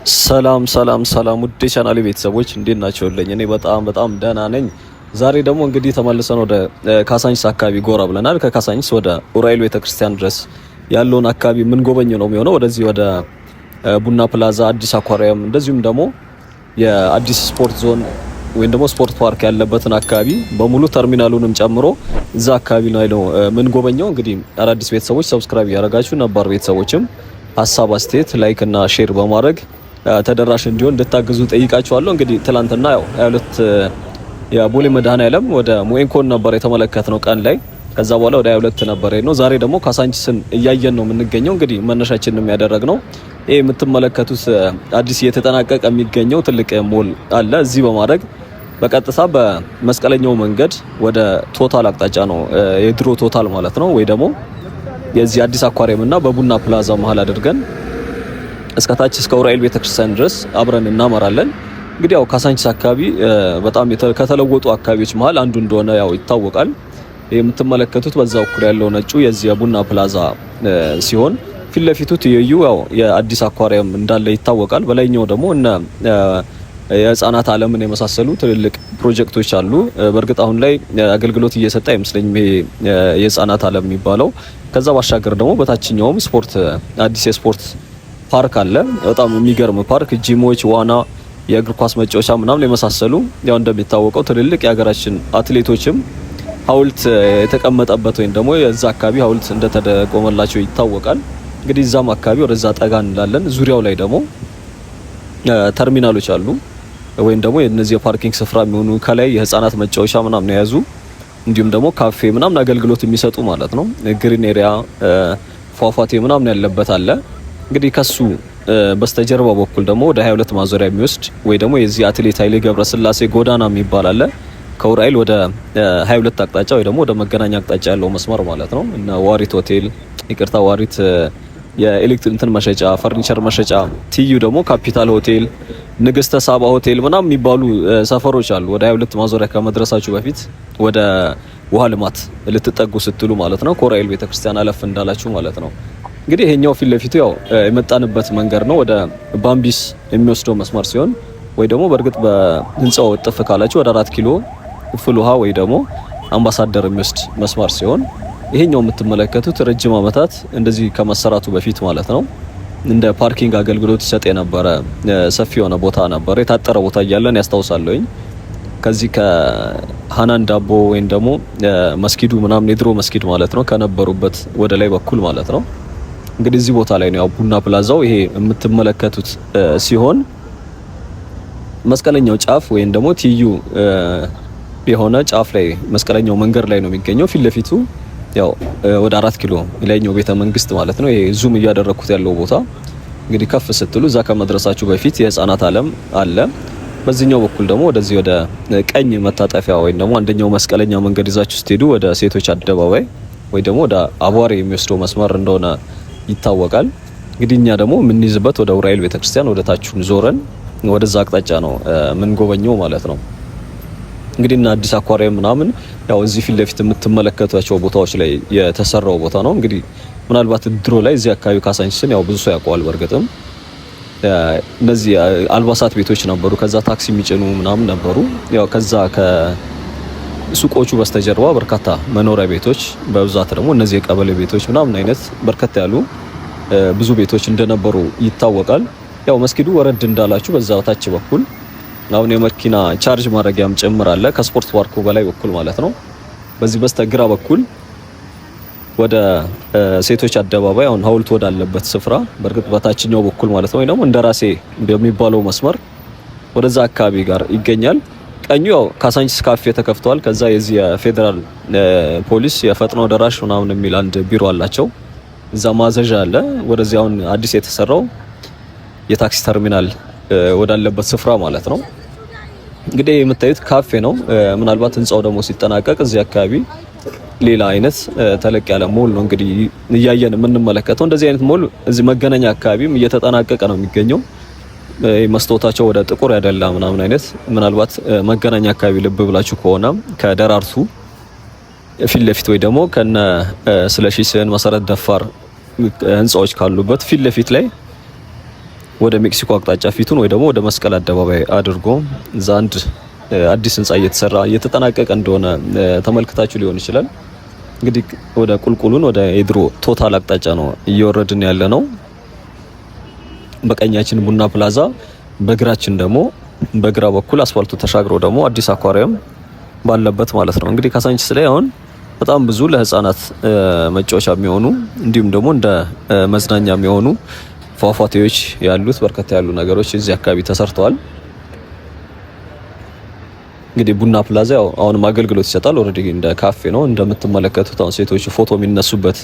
ሰላም ሰላም ሰላም ውድ ቻናሌ ቤተሰቦች እንዴት ናችሁልኝ? እኔ በጣም ደህና ነኝ። ዛሬ ደግሞ እንግዲህ ተመልሰን ወደ ካሳንቺስ አካባቢ ጎራ ብለናል። ከካሳንቺስ ወደ ኡራኤል ቤተክርስቲያን ድረስ ያለውን አካባቢ ምን ጎበኝ ነው የሚሆነው። ወደዚህ ወደ ቡና ፕላዛ፣ አዲስ አኳሪየም እንደዚሁም ደግሞ የአዲስ ስፖርት ዞን ወይም ደግሞ ስፖርት ፓርክ ያለበትን አካባቢ በሙሉ ተርሚናሉንም ጨምሮ እዛ አካባቢ ነው ምን ጎበኘው። እንግዲህ አዳዲስ ቤተሰቦች ሰብስክራይብ ያደረጋችሁ፣ ነባር ቤተሰቦችም ሀሳብ አስተያየት ላይክ እና ሼር በማድረግ ተደራሽ እንዲሆን እንድታግዙ ጠይቃችኋለሁ። እንግዲህ ትላንትና ያው 22 የቦሌ መድኃኔዓለም ወደ ሞኤንኮን ነበር የተመለከትነው ቀን ላይ። ከዛ በኋላ ወደ 22 ነበር ነው። ዛሬ ደግሞ ካሳንቺስን እያየን ነው የምንገኘው። እንግዲህ መነሻችንን የሚያደረግነው ይሄ የምትመለከቱት አዲስ እየተጠናቀቀ የሚገኘው ትልቅ ሞል አለ። እዚህ በማድረግ በቀጥታ በመስቀለኛው መንገድ ወደ ቶታል አቅጣጫ ነው የድሮ ቶታል ማለት ነው፣ ወይ ደግሞ የዚህ አዲስ አኳሪየም እና በቡና ፕላዛ መሀል አድርገን እስከታች እስከ ኡራኤል ቤተክርስቲያን ድረስ አብረን እናመራለን። እንግዲህ ያው ካሳንቺስ አካባቢ በጣም ከተለወጡ አካባቢዎች መሀል አንዱ እንደሆነ ያው ይታወቃል። የምትመለከቱት በዛ በኩል ያለው ነጩ የዚህ የቡና ፕላዛ ሲሆን ፊት ለፊቱ ትይዩ ያው የአዲስ አኳሪየም እንዳለ ይታወቃል። በላይኛው ደግሞ እነ የህፃናት ዓለምን የመሳሰሉ ትልልቅ ፕሮጀክቶች አሉ። በእርግጥ አሁን ላይ አገልግሎት እየሰጠ አይመስለኝም ይሄ የህፃናት ዓለም የሚባለው። ከዛ ባሻገር ደግሞ በታችኛውም ስፖርት አዲስ የስፖርት ፓርክ አለ። በጣም የሚገርም ፓርክ፣ ጂሞች፣ ዋና፣ የእግር ኳስ መጫወቻ ምናምን የመሳሰሉ ያው እንደሚታወቀው ትልልቅ የሀገራችን አትሌቶችም ሐውልት የተቀመጠበት ወይም ደግሞ የዛ አካባቢ ሐውልት እንደተቆመላቸው ይታወቃል። እንግዲህ እዛም አካባቢ ወደዛ ጠጋ እንላለን። ዙሪያው ላይ ደግሞ ተርሚናሎች አሉ ወይም ደግሞ የነዚህ የፓርኪንግ ስፍራ የሚሆኑ ከላይ የህፃናት መጫወቻ ምናምን የያዙ እንዲሁም ደግሞ ካፌ ምናምን አገልግሎት የሚሰጡ ማለት ነው። ግሪን ኤሪያ ፏፏቴ ምናምን ያለበት አለ። እንግዲህ ከሱ በስተጀርባ በኩል ደግሞ ወደ 22 ማዞሪያ የሚወስድ ወይ ደግሞ የዚህ አትሌት ኃይሌ ገብረስላሴ ጎዳና የሚባል አለ። ከኡራኤል ወደ 22 አቅጣጫ ወይ ደግሞ ወደ መገናኛ አቅጣጫ ያለው መስመር ማለት ነው። እና ዋሪት ሆቴል ዋሪት የኤሌክትሪክ መሸጫ፣ ፈርኒቸር መሸጫ፣ ትዩ ደግሞ ካፒታል ሆቴል፣ ንግስተ ሳባ ሆቴል ምናምን የሚባሉ ሰፈሮች አሉ። ወደ 22 ማዞሪያ ከመድረሳችሁ በፊት ወደ ውሃ ልማት ልትጠጉ ስትሉ ማለት ነው። ከኡራኤል ቤተክርስቲያን አለፍ እንዳላችሁ ማለት ነው። እንግዲህ ይሄኛው ፊት ለፊቱ ያው የመጣንበት መንገድ ነው ወደ ባምቢስ የሚወስደው መስመር ሲሆን ወይ ደግሞ በእርግጥ በህንጻው ጥፍ ካላችሁ ወደ 4 ኪሎ ፍል ውሃ ወይ ደግሞ አምባሳደር የሚወስድ መስመር ሲሆን ይሄኛው የምትመለከቱት ረጅም ዓመታት እንደዚህ ከመሰራቱ በፊት ማለት ነው እንደ ፓርኪንግ አገልግሎት ይሰጥ የነበረ ሰፊ የሆነ ቦታ ነበር። የታጠረ ቦታ እያለን ያስታውሳለሁኝ። ከዚህ ከሃናን ዳቦ ወይም ደግሞ መስጊዱ ምናምን የድሮ መስጊድ ማለት ነው ከነበሩበት ወደ ላይ በኩል ማለት ነው። እንግዲህ እዚህ ቦታ ላይ ነው ያው ቡና ፕላዛው ይሄ የምትመለከቱት ሲሆን መስቀለኛው ጫፍ ወይም ደግሞ ትዩ የሆነ ጫፍ ላይ መስቀለኛው መንገድ ላይ ነው የሚገኘው። ፊት ለፊቱ ያው ወደ 4 ኪሎ ላይኛው ቤተ መንግስት ማለት ነው። ይሄ ዙም እያደረኩት ያለው ቦታ እንግዲህ ከፍ ስትሉ እዛ ከመድረሳችሁ በፊት የህፃናት ዓለም አለ። በዚህኛው በኩል ደግሞ ወደዚህ ወደ ቀኝ መታጠፊያ ወይም ደግሞ አንደኛው መስቀለኛ መንገድ ይዛችሁ ስትሄዱ ወደ ሴቶች አደባባይ ወይ ደግሞ ወደ አቧሬ የሚወስደው መስመር እንደሆነ ይታወቃል። እንግዲህ እኛ ደግሞ የምንይዝበት ወደ ኡራኤል ቤተክርስቲያን ወደ ታቹን ዞረን ወደዛ አቅጣጫ ነው ምን ጎበኘው ማለት ነው። እንግዲህ እና አዲስ አኳሪየም ምናምን ያው እዚህ ፊት ለፊት የምትመለከቷቸው ቦታዎች ላይ የተሰራው ቦታ ነው። እንግዲህ ምናልባት ድሮ ላይ እዚህ አካባቢ ካሳንቺስን ያው ብዙ ሰው ያውቀዋል። በእርግጥም እነዚህ አልባሳት ቤቶች ነበሩ፣ ከዛ ታክሲ የሚጭኑ ምናምን ነበሩ። ያው ከዛ ከሱቆቹ በስተጀርባ በርካታ መኖሪያ ቤቶች፣ በብዛት ደግሞ እነዚህ የቀበሌ ቤቶች ምናምን አይነት በርከት ያሉ ብዙ ቤቶች እንደነበሩ ይታወቃል። ያው መስጊዱ ወረድ እንዳላችሁ በዛ ታች በኩል አሁን የመኪና ቻርጅ ማድረጊያም ጭምር አለ ከስፖርት ፓርኩ በላይ በኩል ማለት ነው። በዚህ በስተግራ በኩል ወደ ሴቶች አደባባይ አሁን ሐውልት ወዳለበት ስፍራ በእርግጥ በታችኛው በኩል ማለት ነው ወይ ደግሞ እንደራሴ እንደሚባለው መስመር ወደዛ አካባቢ ጋር ይገኛል። ቀኙ ያው ካሳንቺስ ካፌ ተከፍቷል። ከዛ የዚህ የፌደራል ፖሊስ የፈጥኖ ደራሽ ምናምን የሚል አንድ ቢሮ አላቸው። እዛ ማዘዣ አለ። ወደዚህ አሁን አዲስ የተሰራው የታክሲ ተርሚናል ወዳለበት ስፍራ ማለት ነው። እንግዲህ የምታዩት ካፌ ነው። ምናልባት ህንጻው ደግሞ ሲጠናቀቅ እዚህ አካባቢ ሌላ አይነት ተለቅ ያለ ሞል ነው እንግዲህ እያየን የምንመለከተው። እንደዚህ አይነት ሞል እዚህ መገናኛ አካባቢም እየተጠናቀቀ ነው የሚገኘው። መስታወታቸው ወደ ጥቁር ያደላ ምናምን አይነት ምናልባት መገናኛ አካባቢ ልብ ብላችሁ ከሆነ ከደራርቱ ፊት ለፊት ወይ ደግሞ ከነ ስለሺ ስህን መሰረት ደፋር ህንጻዎች ካሉበት ፊት ለፊት ላይ ወደ ሜክሲኮ አቅጣጫ ፊቱን ወይ ደግሞ ወደ መስቀል አደባባይ አድርጎ እዛ አንድ አዲስ ህንጻ እየተጠናቀቀ እንደሆነ ተመልክታችሁ ሊሆን ይችላል። እንግዲህ ወደ ቁልቁሉን ወደ የድሮ ቶታል አቅጣጫ ነው እየወረድን ያለ ነው። በቀኛችን ቡና ፕላዛ፣ በግራችን ደግሞ በግራ በኩል አስፋልቱ ተሻግሮ ደግሞ አዲስ አኳሪየም ባለበት ማለት ነው። እንግዲህ ካሳንቺስ ላይ አሁን በጣም ብዙ ለህፃናት መጫወቻ የሚሆኑ እንዲሁም ደግሞ እንደ መዝናኛ የሚሆኑ ፏፏቴዎች ያሉት በርከት ያሉ ነገሮች እዚህ አካባቢ ተሰርተዋል። እንግዲህ ቡና ፕላዛ ያው አሁንም አገልግሎት ይሰጣል። ኦልሬዲ እንደ ካፌ ነው እንደምትመለከቱት። አሁን ሴቶች ፎቶ የሚነሱበት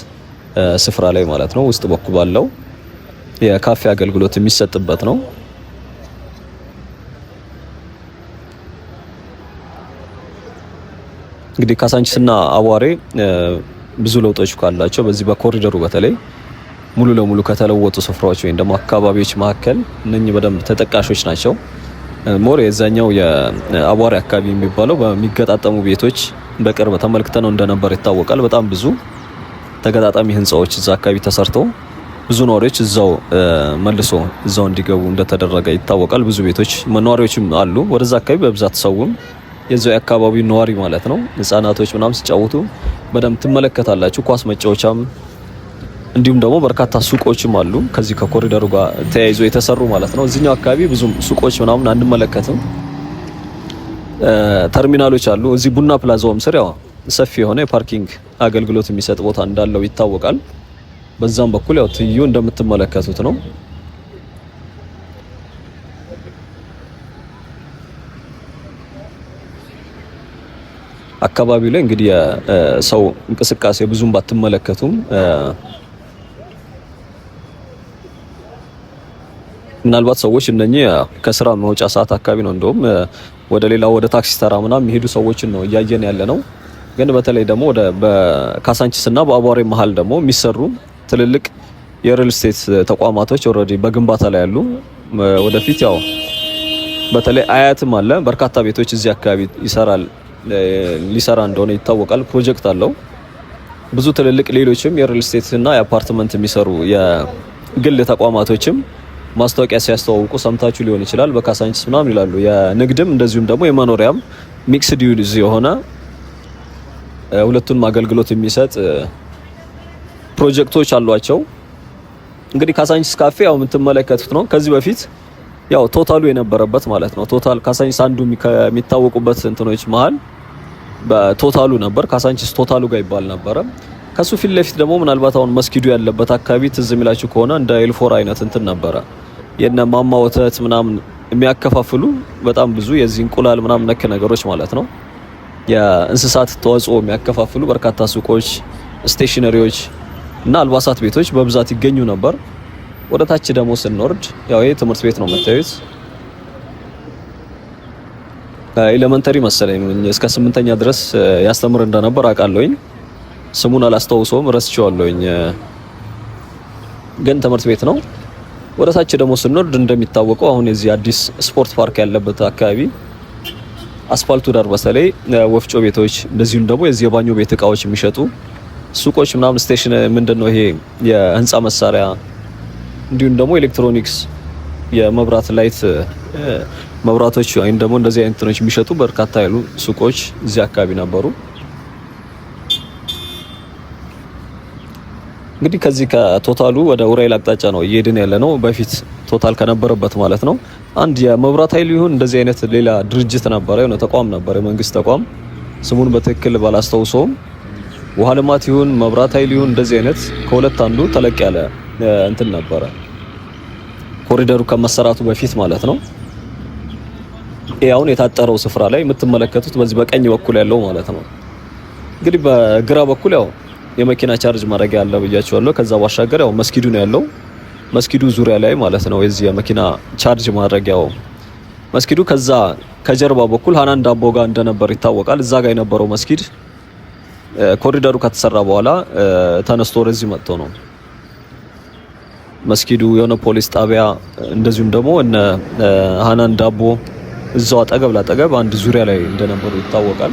ስፍራ ላይ ማለት ነው ውስጥ በኩል ባለው የካፌ አገልግሎት የሚሰጥበት ነው። እንግዲህ ካሳንቺስና አዋሬ ብዙ ለውጦች ካላቸው በዚህ በኮሪደሩ በተለይ ሙሉ ለሙሉ ከተለወጡ ስፍራዎች ወይም ደግሞ አካባቢዎች መካከል እነኚህ በደንብ ተጠቃሾች ናቸው። ሞር የዛኛው የአዋሬ አካባቢ የሚባለው በሚገጣጠሙ ቤቶች በቅርብ ተመልክተነው እንደነበር ይታወቃል። በጣም ብዙ ተገጣጣሚ ህንጻዎች እዛ አካባቢ ተሰርተው ብዙ ነዋሪዎች እዛው መልሶ እዛው እንዲገቡ እንደተደረገ ይታወቃል። ብዙ ቤቶች መኗሪዎችም አሉ። ወደዛ አካባቢ በብዛት ሰውም የዛው የአካባቢው ነዋሪ ማለት ነው ህጻናቶች ምናምን ሲጫወቱ በደንብ ትመለከታላችሁ። ኳስ መጫወቻም እንዲሁም ደግሞ በርካታ ሱቆችም አሉ ከዚህ ከኮሪደሩ ጋር ተያይዞ የተሰሩ ማለት ነው። እዚህኛው አካባቢ ብዙም ሱቆች ምናምን አንመለከትም። ተርሚናሎች አሉ። እዚህ ቡና ፕላዛውም ስር ያው ሰፊ የሆነ የፓርኪንግ አገልግሎት የሚሰጥ ቦታ እንዳለው ይታወቃል። በዛም በኩል ያው ትዩ እንደምትመለከቱት ነው። አካባቢው ላይ እንግዲህ የሰው እንቅስቃሴ ብዙም ባትመለከቱም ምናልባት ሰዎች እነኚህ ከስራ መውጫ ሰዓት አካባቢ ነው እንደውም ወደ ሌላ ወደ ታክሲ ተራ ምናምን የሚሄዱ ሰዎችን ነው እያየን ያለ ነው። ግን በተለይ ደግሞ ወደ በካሳንቺስና በአዋሬ መሀል ደግሞ የሚሰሩ ትልልቅ የሪል ስቴት ተቋማቶች ኦልሬዲ በግንባታ ላይ ያሉ ወደፊት ያው በተለይ አያትም አለ በርካታ ቤቶች እዚህ አካባቢ ሊሰራ እንደሆነ ይታወቃል። ፕሮጀክት አለው። ብዙ ትልልቅ ሌሎችም የሪል ስቴት እና የአፓርትመንት የሚሰሩ የግል ተቋማቶችም ማስታወቂያ ሲያስተዋውቁ ሰምታችሁ ሊሆን ይችላል። በካሳንቺስ ምናምን ይላሉ። የንግድም እንደዚሁም ደግሞ የመኖሪያም ሚክስድ ዩዝ የሆነ ሁለቱንም አገልግሎት የሚሰጥ ፕሮጀክቶች አሏቸው። እንግዲህ ካሳንቺስ ካፌ ያው የምትመለከቱት ነው። ከዚህ በፊት ያው ቶታሉ የነበረበት ማለት ነው። ቶታል ካሳንቺስ አንዱ የሚታወቁበት እንትኖች መሀል በቶታሉ ነበር። ካሳንቺስ ቶታሉ ጋር ይባል ነበረ። ከሱ ፊት ለፊት ደግሞ ምናልባት አሁን መስጊዱ ያለበት አካባቢ ትዝ የሚላችሁ ከሆነ እንደ ኤልፎር አይነት እንትን ነበረ። የነ ማማ ወተት ምናምን የሚያከፋፍሉ በጣም ብዙ የዚህ እንቁላል ምናምን ነክ ነገሮች ማለት ነው የእንስሳት ተዋጽኦ የሚያከፋፍሉ በርካታ ሱቆች፣ ስቴሽነሪዎች እና አልባሳት ቤቶች በብዛት ይገኙ ነበር። ወደ ታች ደግሞ ስንወርድ ያው ይሄ ትምህርት ቤት ነው የምታዩት። ኤሌመንተሪ መሰለኝ እስከ 8ኛ ድረስ ያስተምር እንደነበር አውቃለሁኝ። ስሙን አላስታውሰውም ረስቼዋለሁኝ። ግን ትምህርት ቤት ነው። ወደ ታች ደግሞ ስንወርድ እንደሚታወቀው አሁን የዚህ አዲስ ስፖርት ፓርክ ያለበት አካባቢ አስፋልቱ ዳር በተለይ ወፍጮ ቤቶች እንደዚሁም ደግሞ የዚህ የባኞ ቤት እቃዎች የሚሸጡ ሱቆች ምናምን ስቴሽን ምንድነው ይሄ የህንጻ መሳሪያ እንዲሁም ደግሞ ኤሌክትሮኒክስ የመብራት ላይት መብራቶች ወይም ደግሞ እንደዚህ አይነት እንትኖች የሚሸጡ በርካታ ያሉ ሱቆች እዚህ አካባቢ ነበሩ። እንግዲህ ከዚህ ከቶታሉ ወደ ኡራኤል አቅጣጫ ነው እየሄድን ያለ ነው። በፊት ቶታል ከነበረበት ማለት ነው። አንድ የመብራት ኃይል ይሁን እንደዚህ አይነት ሌላ ድርጅት ነበረ፣ የሆነ ተቋም ነበረ፣ የመንግስት ተቋም ስሙን በትክክል ባላስታውሰውም ውሃ ልማት ይሁን መብራት ኃይል ይሁን እንደዚህ አይነት ከሁለት አንዱ ተለቅ ያለ እንትን ነበረ፣ ኮሪደሩ ከመሰራቱ በፊት ማለት ነው። ይሄ አሁን የታጠረው ስፍራ ላይ የምትመለከቱት በዚህ በቀኝ በኩል ያለው ማለት ነው። እንግዲህ በግራ በኩል ያው የመኪና ቻርጅ ማድረጊያ አለ ብያችኋለሁ። ከዛ ባሻገር ያው መስጊዱ ነው ያለው። መስጊዱ ዙሪያ ላይ ማለት ነው የዚህ የመኪና ቻርጅ ማድረጊያው መስጊዱ። ከዛ ከጀርባ በኩል ሃናን ዳቦ ጋር እንደነበር ይታወቃል። እዛ ጋር የነበረው መስጊድ ኮሪደሩ ከተሰራ በኋላ ተነስቶ ወደዚህ መጥቶ ነው መስጊዱ። የሆነ ፖሊስ ጣቢያ እንደዚሁም ደግሞ እነ ሃናን ዳቦ እዛው አጠገብ ላጠገብ አንድ ዙሪያ ላይ እንደነበሩ ይታወቃል።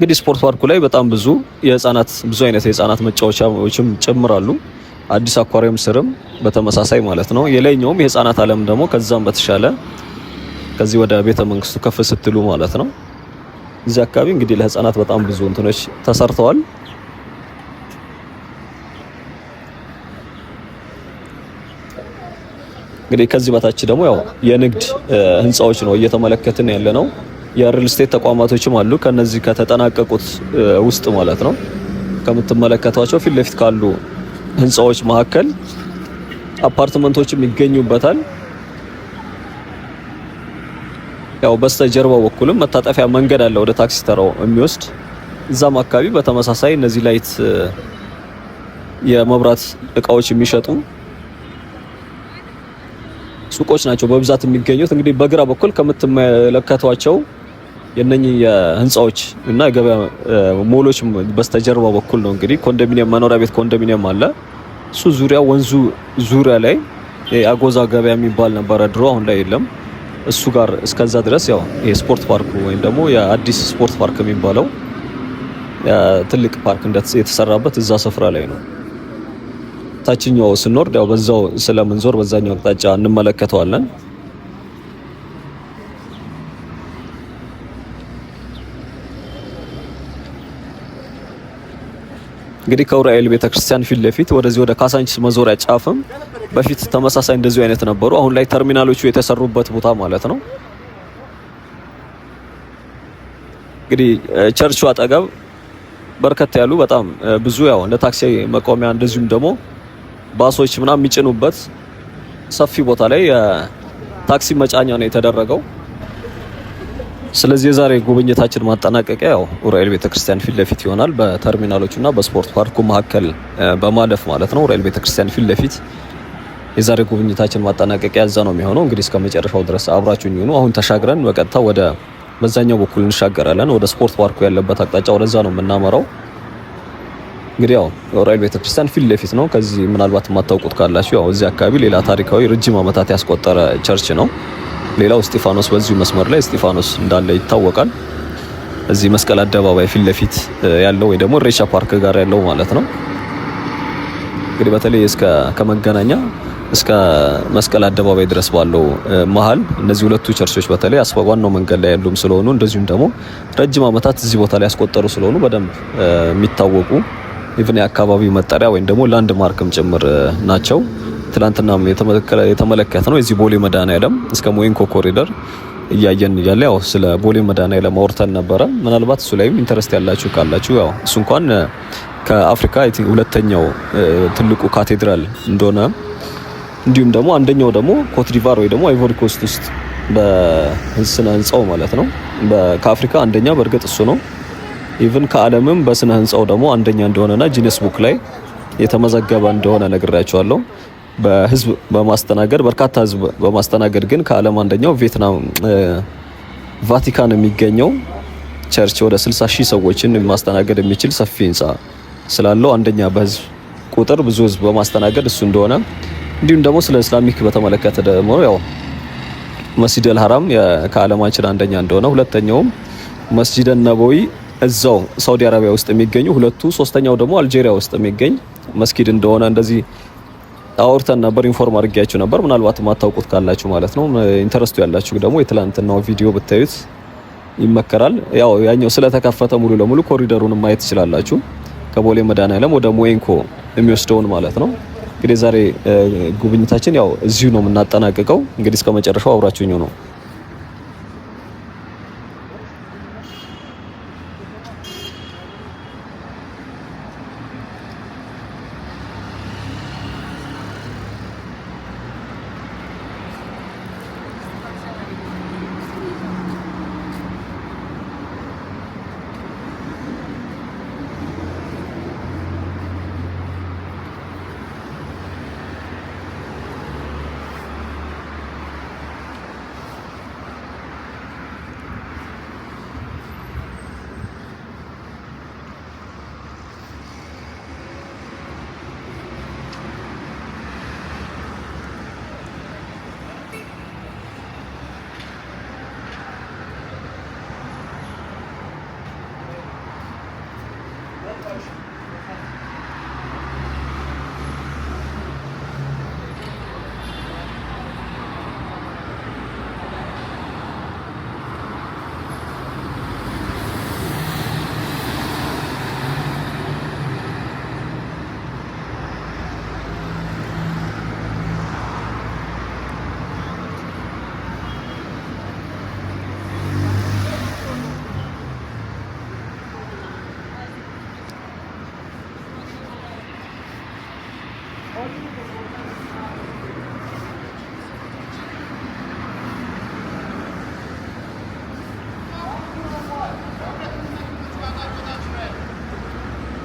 እንግዲህ ስፖርት ፓርኩ ላይ በጣም ብዙ አይነት የህፃናት መጫወቻዎችም ጭምራሉ። አዲስ አኳሪየም ስርም በተመሳሳይ ማለት ነው። የላይኛውም የህፃናት ዓለም ደግሞ ከዛም በተሻለ ከዚህ ወደ ቤተ መንግስቱ ከፍ ስትሉ ማለት ነው። እዚህ አካባቢ እንግዲህ ለህፃናት በጣም ብዙ እንትኖች ተሰርተዋል። እንግዲህ ከዚህ በታች ደግሞ ያው የንግድ ህንጻዎች ነው እየተመለከትን ያለ ነው። የሪል ስቴት ተቋማቶችም አሉ ከነዚህ ከተጠናቀቁት ውስጥ ማለት ነው። ከምትመለከቷቸው ፊት ለፊት ካሉ ህንጻዎች መካከል አፓርትመንቶችም ይገኙበታል። ያው በስተጀርባው በኩልም መታጠፊያ መንገድ አለ ወደ ታክሲ ተራው የሚወስድ። እዛም አካባቢ በተመሳሳይ እነዚህ ላይት የመብራት እቃዎች የሚሸጡ ሱቆች ናቸው በብዛት የሚገኙት። እንግዲህ በግራ በኩል ከምትመለከቷቸው የነኚህ የህንጻዎች እና የገበያ ሞሎች በስተጀርባ በኩል ነው እንግዲህ ኮንዶሚኒየም መኖሪያ ቤት ኮንዶሚኒየም አለ። እሱ ዙሪያ ወንዙ ዙሪያ ላይ የአጎዛ ገበያ የሚባል ነበረ ድሮ፣ አሁን ላይ የለም። እሱ ጋር እስከዛ ድረስ ያው የስፖርት ፓርኩ ወይም ደግሞ የአዲስ ስፖርት ፓርክ የሚባለው ትልቅ ፓርክ የተሰራበት እዛ ስፍራ ላይ ነው። ታችኛው ስንወርድ ያው በዛው ስለምንዞር በዛኛው አቅጣጫ እንመለከተዋለን። እንግዲህ ከኡራኤል ቤተክርስቲያን ፊት ለፊት ወደዚህ ወደ ካሳንቺስ መዞሪያ ጫፍም በፊት ተመሳሳይ እንደዚሁ አይነት ነበሩ። አሁን ላይ ተርሚናሎቹ የተሰሩበት ቦታ ማለት ነው። እንግዲህ ቸርቹ አጠገብ በርከት ያሉ በጣም ብዙ ያው እንደ ታክሲ መቆሚያ እንደዚሁም ደግሞ ባሶች ምናምን የሚጭኑበት ሰፊ ቦታ ላይ ታክሲ መጫኛ ነው የተደረገው። ስለዚህ የዛሬ ጉብኝታችን ማጠናቀቂያ ያው ኡራኤል ቤተክርስቲያን ፊት ለፊት ይሆናል። በተርሚናሎቹና በስፖርት ፓርኩ መካከል በማለፍ ማለት ነው። ኡራኤል ቤተክርስቲያን ፊት ለፊት የዛሬ ጉብኝታችን ማጠናቀቂያ እዛ ነው የሚሆነው። እንግዲህ እስከ መጨረሻው ድረስ አብራችሁኝ ሁኑ። አሁን ተሻግረን በቀጥታ ወደ በዛኛው በኩል እንሻገራለን። ወደ ስፖርት ፓርኩ ያለበት አቅጣጫ ወደዛ ነው የምናመራው። እንግዲህ ያው ኡራኤል ቤተክርስቲያን ፊት ለፊት ነው። ከዚህ ምናልባት የማታውቁት ካላችሁ ያው እዚህ አካባቢ ሌላ ታሪካዊ ረጅም ዓመታት ያስቆጠረ ቸርች ነው። ሌላው እስጢፋኖስ በዚሁ መስመር ላይ እስጢፋኖስ እንዳለ ይታወቃል። እዚህ መስቀል አደባባይ ፊት ለፊት ያለው ወይ ደግሞ ኢሬቻ ፓርክ ጋር ያለው ማለት ነው። እንግዲህ በተለይ ከመገናኛ እስከ መስቀል አደባባይ ድረስ ባለው መሀል እነዚህ ሁለቱ ቸርቾች በተለይ ዋናው መንገድ ላይ ያሉም ስለሆኑ እንደዚሁም ደግሞ ረጅም ዓመታት እዚህ ቦታ ላይ ያስቆጠሩ ስለሆኑ በደንብ የሚታወቁ ኢቭን የአካባቢው መጠሪያ ወይም ደግሞ ላንድ ማርክም ጭምር ናቸው። ትላንትናም የተመለከተ ነው የዚህ ቦሌ መድኃኔዓለም እስከ ሞይንኮ ኮሪደር እያየን እያለ ያው ስለ ቦሌ መድኃኔዓለም አውርተን ነበረ። ምናልባት እሱ ላይም ኢንተረስት ያላችሁ ካላችሁ ያው እሱ እንኳን ከአፍሪካ ሁለተኛው ትልቁ ካቴድራል እንደሆነ እንዲሁም ደግሞ አንደኛው ደግሞ ኮትዲቫር ወይ ደግሞ አይቮሪ ኮስት ውስጥ በስነ ህንጻው ማለት ነው ከአፍሪካ አንደኛ በእርግጥ እሱ ነው። ኢቭን ከዓለምም በስነ ህንጻው ደግሞ አንደኛ እንደሆነና ጂነስ ቡክ ላይ የተመዘገበ እንደሆነ ነግሬያቸዋለሁ። በህዝብ በማስተናገድ በርካታ ህዝብ በማስተናገድ ግን ከዓለም አንደኛው ቫቲካን የሚገኘው ቸርች ወደ 60,000 ሰዎችን ማስተናገድ የሚችል ሰፊ ህንጻ ስላለው አንደኛ በህዝብ ቁጥር ብዙ ህዝብ በማስተናገድ እሱ እንደሆነ እንዲሁም ደግሞ ስለ እስላሚክ በተመለከተ ደግሞ ያው መስጂድ አልሐራም ከዓለማችን አንደኛ እንደሆነ፣ ሁለተኛውም መስጂድ ነበዊ እዛው ሳውዲ አረቢያ ውስጥ የሚገኙ ሁለቱ፣ ሶስተኛው ደግሞ አልጄሪያ ውስጥ የሚገኝ መስጊድ እንደሆነ እንደዚህ አውርተን ነበር፣ ኢንፎርም አድርጌያችሁ ነበር። ምናልባት ማታውቁት ካላችሁ ማለት ነው። ኢንተረስቱ ያላችሁ ደግሞ የትላንትናው ቪዲዮ ብታዩት ይመከራል። ያው ያኛው ስለተከፈተ ሙሉ ለሙሉ ኮሪደሩን ማየት ትችላላችሁ። ከቦሌ መድኃኔዓለም ወደ ሞይንኮ የሚወስደውን ማለት ነው። እንግዲህ ዛሬ ጉብኝታችን ያው እዚሁ ነው የምናጠናቅቀው። እንግዲህ እስከ መጨረሻው አብራችሁኝ ነው።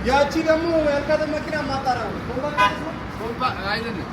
ያቺ ደግሞ ያልካተ መኪና ማጣራ ነው ኮምባ አይደለም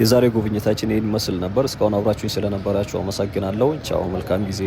የዛሬ ጉብኝታችን ይህን መስል ነበር። እስካሁን አብራችሁኝ ስለነበራችሁ አመሰግናለሁ። ቻው፣ መልካም ጊዜ።